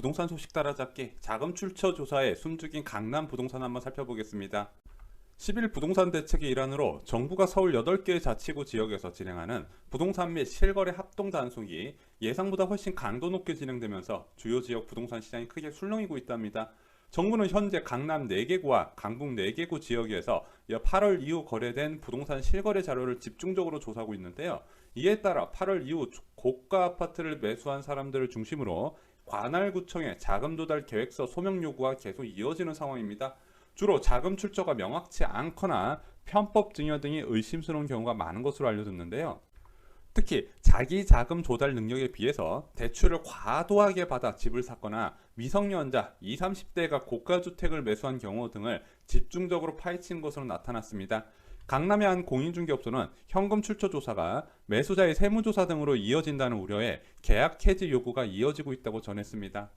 부동산 소식 따라잡기 자금 출처 조사에 숨죽인 강남 부동산 한번 살펴보겠습니다. 10일 부동산 대책의 일환으로 정부가 서울 8개 자치구 지역에서 진행하는 부동산 및 실거래 합동 단속이 예상보다 훨씬 강도 높게 진행되면서 주요 지역 부동산 시장이 크게 술렁이고 있답니다. 정부는 현재 강남 4개구와 강북 4개구 지역에서 8월 이후 거래된 부동산 실거래 자료를 집중적으로 조사하고 있는데요. 이에 따라 8월 이후 고가 아파트를 매수한 사람들을 중심으로 관할구청의 자금 조달 계획서 소명 요구가 계속 이어지는 상황입니다. 주로 자금 출처가 명확치 않거나 편법 증여 등이 의심스러운 경우가 많은 것으로 알려졌는데요. 특히 자기 자금 조달 능력에 비해서 대출을 과도하게 받아 집을 샀거나 미성년자 20, 30대가 고가주택을 매수한 경우 등을 집중적으로 파헤친 것으로 나타났습니다. 강남의 한 공인중개업소는 현금 출처 조사가 매수자의 세무조사 등으로 이어진다는 우려에 계약 해지 요구가 이어지고 있다고 전했습니다.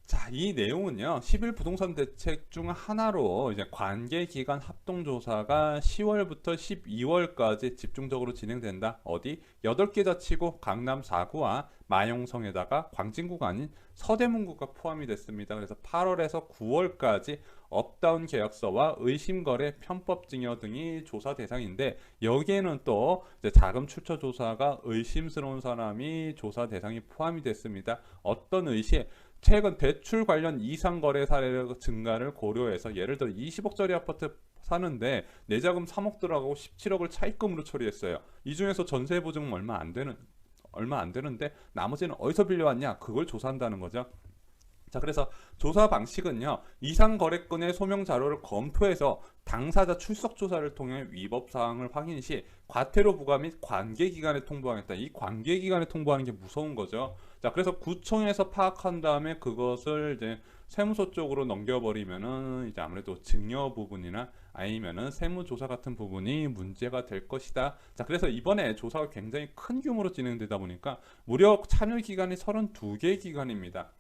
자, 이 내용은요, 10일 부동산 대책 중 하나로 이제 관계기관 합동조사가 10월부터 12월까지 집중적으로 진행된다. 어디? 8개 자치구 강남 4구와 마용성에다가 광진구가 아닌 서대문구가 포함이 됐습니다. 그래서 8월에서 9월까지 업다운 계약서와 의심거래, 편법증여 등이 조사 대상인데 여기에는 또 이제 자금 출처 조사가 의심스러운 사람이 조사 대상이 포함이 됐습니다. 어떤 의심? 최근 대출 관련 이상 거래 사례 증가를 고려해서 예를 들어 20억짜리 아파트 사는데 내자금 3억 들어가고 17억을 차입금으로 처리했어요. 이 중에서 전세 보증은 얼마 안 되는데 나머지는 어디서 빌려왔냐? 그걸 조사한다는 거죠. 자, 그래서 조사 방식은요, 이상 거래건의 소명 자료를 검토해서 당사자 출석 조사를 통해 위법 사항을 확인 시 과태료 부과 및 관계기관에 통보하겠다. 이 관계기관에 통보하는 게 무서운 거죠. 자, 그래서 구청에서 파악한 다음에 그것을 이제 세무서 쪽으로 넘겨버리면은 이제 아무래도 증여 부분이나 아니면은 세무조사 같은 부분이 문제가 될 것이다. 자, 그래서 이번에 조사가 굉장히 큰 규모로 진행되다 보니까 무려 참여 기관이 32개 기관입니다.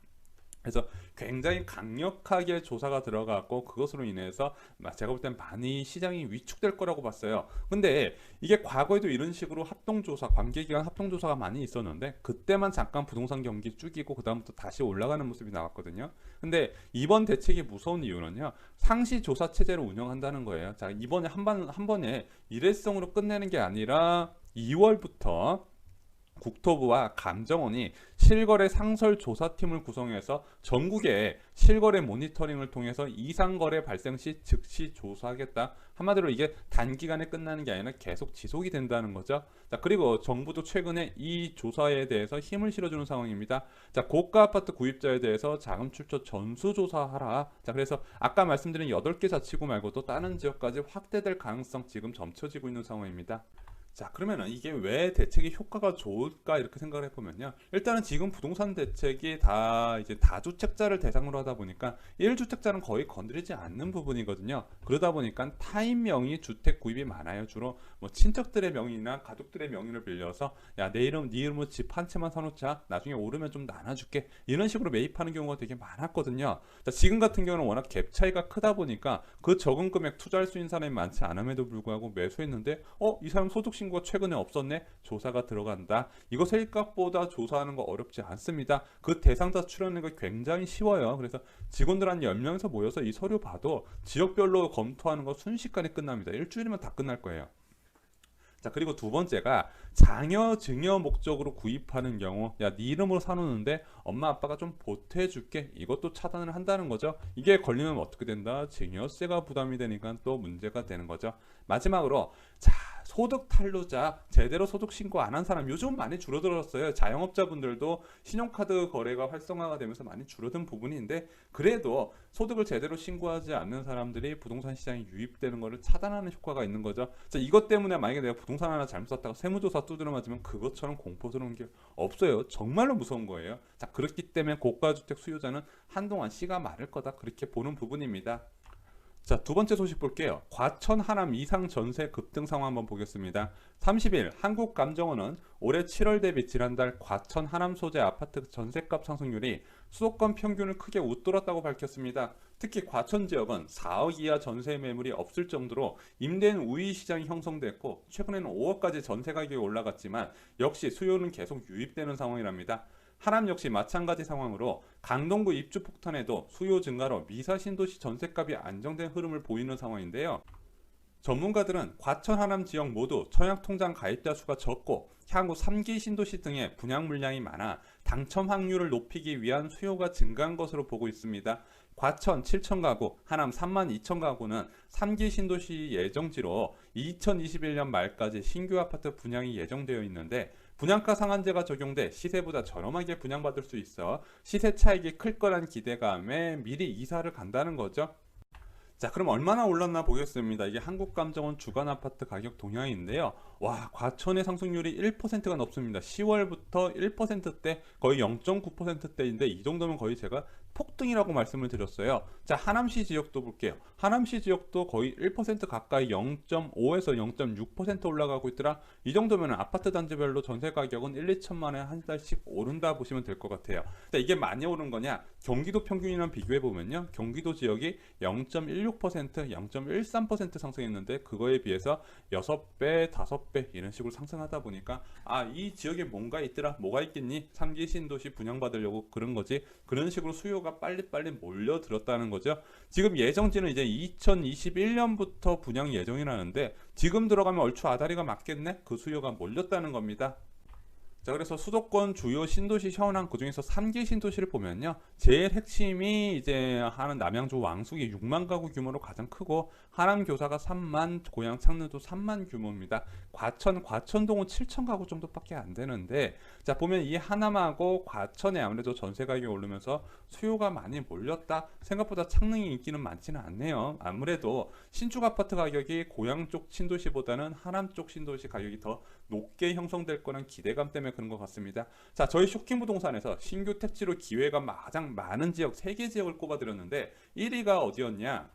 그래서 굉장히 강력하게 조사가 들어갔고 그것으로 인해서 제가 볼 땐 많이 시장이 위축될 거라고 봤어요. 근데 이게 과거에도 이런 식으로 합동조사, 관계기관 합동조사가 많이 있었는데 그때만 잠깐 부동산 경기 쭉이고 그 다음부터 다시 올라가는 모습이 나왔거든요. 근데 이번 대책이 무서운 이유는요, 상시 조사 체제를 운영한다는 거예요. 자, 이번에 한 번에 일회성으로 끝내는 게 아니라 2월부터 국토부와 감정원이 실거래 상설 조사팀을 구성해서 전국에 실거래 모니터링을 통해서 이상거래 발생 시 즉시 조사하겠다. 한마디로 이게 단기간에 끝나는 게 아니라 계속 지속이 된다는 거죠. 자, 그리고 정부도 최근에 이 조사에 대해서 힘을 실어주는 상황입니다. 자, 고가 아파트 구입자에 대해서 자금 출처 전수조사하라. 자, 그래서 아까 말씀드린 8개 자치구 말고도 다른 지역까지 확대될 가능성 지금 점쳐지고 있는 상황입니다. 자, 그러면은 이게 왜 대책이 효과가 좋을까 이렇게 생각을 해보면요, 일단은 지금 부동산 대책이 다 이제 다주택자를 대상으로 하다 보니까 1주택자는 거의 건드리지 않는 부분이거든요. 그러다 보니까 타인 명의 주택 구입이 많아요. 주로 뭐 친척들의 명의나 가족들의 명의를 빌려서 야, 네 이름으로 집 한 채만 사놓자, 나중에 오르면 좀 나눠줄게, 이런 식으로 매입하는 경우가 되게 많았거든요. 자, 지금 같은 경우는 워낙 갭 차이가 크다 보니까 그 적은 금액 투자할 수 있는 사람이 많지 않음에도 불구하고 매수했는데 이 사람 소득 신고가 최근에 없었네? 조사가 들어간다. 이거 세입값보다 조사하는 거 어렵지 않습니다. 그 대상자 추려내는 거 굉장히 쉬워요. 그래서 직원들 한 10명에서 모여서 이 서류 봐도 지역별로 검토하는 거 순식간에 끝납니다. 일주일이면 다 끝날 거예요. 자, 그리고 두 번째가 장여 증여 목적으로 구입하는 경우, 야, 네 이름으로 사놓는데 엄마 아빠가 좀 보태줄게, 이것도 차단을 한다는 거죠. 이게 걸리면 어떻게 된다? 증여세가 부담이 되니까 또 문제가 되는 거죠. 마지막으로, 자, 소득 탈루자, 제대로 소득 신고 안 한 사람 요즘 많이 줄어들었어요. 자영업자분들도 신용카드 거래가 활성화가 되면서 많이 줄어든 부분인데, 그래도 소득을 제대로 신고하지 않는 사람들이 부동산 시장에 유입되는 것을 차단하는 효과가 있는 거죠. 자, 이것 때문에 만약에 내가 부동산 하나 잘못 샀다가 세무조사 두드려 맞으면 그것처럼 공포스러운 게 없어요. 정말로 무서운 거예요. 자, 그렇기 때문에 고가주택 수요자는 한동안 씨가 마를 거다, 그렇게 보는 부분입니다. 자, 두 번째 소식 볼게요. 과천 하남 이상 전세 급등 상황 한번 보겠습니다. 30일 한국감정원은 올해 7월 대비 지난달 과천 하남 소재 아파트 전세값 상승률이 수도권 평균을 크게 웃돌았다고 밝혔습니다. 특히 과천 지역은 4억 이하 전세 매물이 없을 정도로 임대인 우위 시장이 형성됐고 최근에는 5억까지 전세 가격이 올라갔지만 역시 수요는 계속 유입되는 상황이랍니다. 하남 역시 마찬가지 상황으로 강동구 입주 폭탄에도 수요 증가로 미사 신도시 전셋값이 안정된 흐름을 보이는 상황인데요. 전문가들은 과천 하남 지역 모두 청약통장 가입자 수가 적고 향후 3기 신도시 등의 분양 물량이 많아 당첨 확률을 높이기 위한 수요가 증가한 것으로 보고 있습니다. 과천 7천 가구, 하남 3만 2천 가구는 3기 신도시 예정지로 2021년 말까지 신규 아파트 분양이 예정되어 있는데 분양가 상한제가 적용돼 시세보다 저렴하게 분양받을 수 있어 시세 차익이 클 거란 기대감에 미리 이사를 간다는 거죠. 자, 그럼 얼마나 올랐나 보겠습니다. 이게 한국감정원 주간 아파트 가격 동향인데요. 와, 과천의 상승률이 1%가 넘습니다. 10월부터 1%대, 거의 0.9%대인데 이 정도면 거의 제가 폭등이라고 말씀을 드렸어요. 자, 하남시 지역도 볼게요. 하남시 지역도 거의 1% 가까이 0.5에서 0.6% 올라가고 있더라. 이 정도면 아파트 단지별로 전세 가격은 1, 2천만 원에 한 달씩 오른다 보시면 될 것 같아요. 자, 이게 많이 오른 거냐? 경기도 평균이랑 비교해 보면요. 경기도 지역이 0.16%, 0.13% 상승했는데 그거에 비해서 6배, 5배 이런 식으로 상승하다 보니까 이 지역에 뭔가 있더라. 뭐가 있겠니? 3기 신도시 분양받으려고 그런 거지. 그런 식으로 수요가 빨리빨리 몰려들었다는 거죠. 지금 예정지는 이제 2021년부터 분양 예정이라는데 지금 들어가면 얼추 아다리가 맞겠네? 그 수요가 몰렸다는 겁니다. 자, 그래서 수도권 주요 신도시 현황 그중에서 3기 신도시를 보면요. 제일 핵심이 이제 하는 남양주 왕숙이 6만 가구 규모로 가장 크고 하남 교사가 3만, 고양 창릉도 3만 규모입니다. 과천동은 7천 가구 정도밖에 안 되는데 자, 보면 이 하남하고 과천에 아무래도 전세 가격이 오르면서 수요가 많이 몰렸다. 생각보다 창릉이 인기는 많지는 않네요. 아무래도 신축 아파트 가격이 고양 쪽 신도시보다는 하남 쪽 신도시 가격이 더 높게 형성될 거란 기대감 때문에 그런 것 같습니다. 자, 저희 쇼킹 부동산에서 신규 택지로 기회가 가장 많은 지역 3개 지역을 꼽아드렸는데 1위가 어디였냐?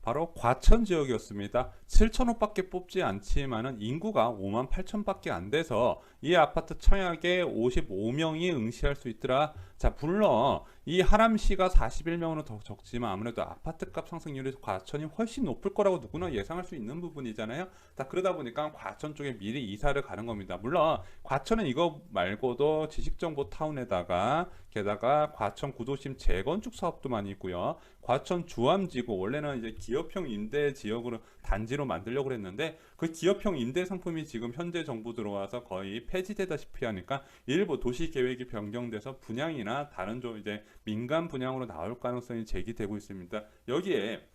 바로 과천 지역이었습니다. 7천호밖에 뽑지 않지만은 인구가 5만 8천밖에 안 돼서 이 아파트 청약에 55명이 응시할 수 있더라. 자, 물론 이 하남시가 41명으로 더 적지만 아무래도 아파트값 상승률이 과천이 훨씬 높을 거라고 누구나 예상할 수 있는 부분이잖아요. 자, 그러다 보니까 과천 쪽에 미리 이사를 가는 겁니다. 물론 과천은 이거 말고도 지식정보타운에다가 게다가 과천 구도심 재건축 사업도 많이 있고요. 과천 주암지구 원래는 이제 기업형 임대 지역으로 단지로 만들려고 했는데 그 기업형 임대 상품이 지금 현재 정부 들어와서 거의 폐지되다시피 하니까 일부 도시 계획이 변경돼서 분양이나 다른 좀 이제 민간 분양으로 나올 가능성이 제기되고 있습니다. 여기에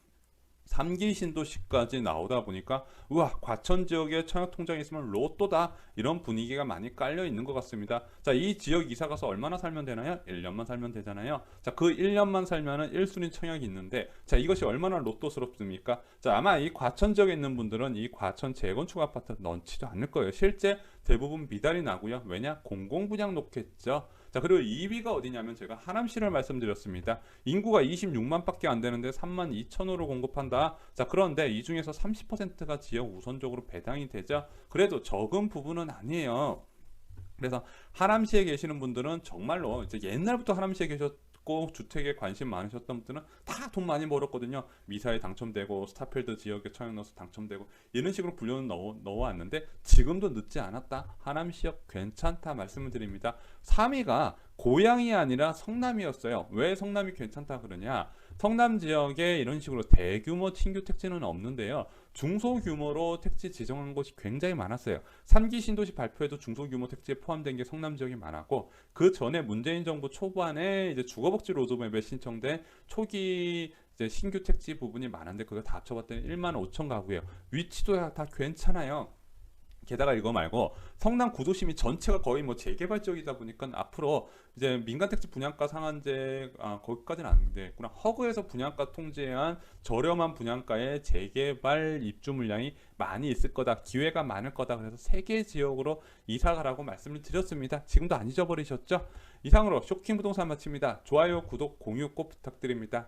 3기 신도시까지 나오다 보니까 우와, 과천 지역에 청약통장이 있으면 로또다, 이런 분위기가 많이 깔려 있는 것 같습니다. 자, 이 지역 이사 가서 얼마나 살면 되나요? 1년만 살면 되잖아요. 자, 그 1년만 살면은 1순위 청약이 있는데 자, 이것이 얼마나 로또스럽습니까? 자, 아마 이 과천 지역에 있는 분들은 이 과천 재건축 아파트 넣지도 않을 거예요. 실제 대부분 미달이 나고요. 왜냐? 공공분양 놓겠죠. 자, 그리고 2위가 어디냐면 제가 하남시를 말씀드렸습니다. 인구가 26만 밖에 안 되는데 3만 2천호로 공급한다. 자, 그런데 이 중에서 30%가 지역 우선적으로 배당이 되죠. 그래도 적은 부분은 아니에요. 그래서 하남시에 계시는 분들은 정말로 이제 옛날부터 하남시에 계셨고 주택에 관심 많으셨던 분들은 다 돈 많이 벌었거든요. 미사에 당첨되고 스타필드 지역에 청약 넣어서 당첨되고 이런 식으로 분류는 넣어왔는데 지금도 늦지 않았다. 하남시역 괜찮다 말씀을 드립니다. 3위가 고양이 아니라 성남이었어요. 왜 성남이 괜찮다 그러냐? 성남 지역에 이런 식으로 대규모 신규 택지는 없는데요. 중소규모로 택지 지정한 곳이 굉장히 많았어요. 3기 신도시 발표에도 중소규모 택지에 포함된 게 성남 지역이 많았고 그 전에 문재인 정부 초반에 이제 주거복지 로드맵에 신청된 초기 이제 신규 택지 부분이 많은데 그거 다 합쳐봤더니 1만 5천 가구예요. 위치도 다 괜찮아요. 게다가 이거 말고 성남 구도심이 전체가 거의 뭐 재개발 지역이다 보니까 앞으로 이제 민간택지 분양가 상한제 거기까지는 안 되겠구나. 허그에서 분양가 통제한 저렴한 분양가에 재개발 입주 물량이 많이 있을 거다. 기회가 많을 거다. 그래서 3개 지역으로 이사 가라고 말씀을 드렸습니다. 지금도 안 잊어버리셨죠? 이상으로 쇼킹 부동산 마칩니다. 좋아요, 구독, 공유 꼭 부탁드립니다.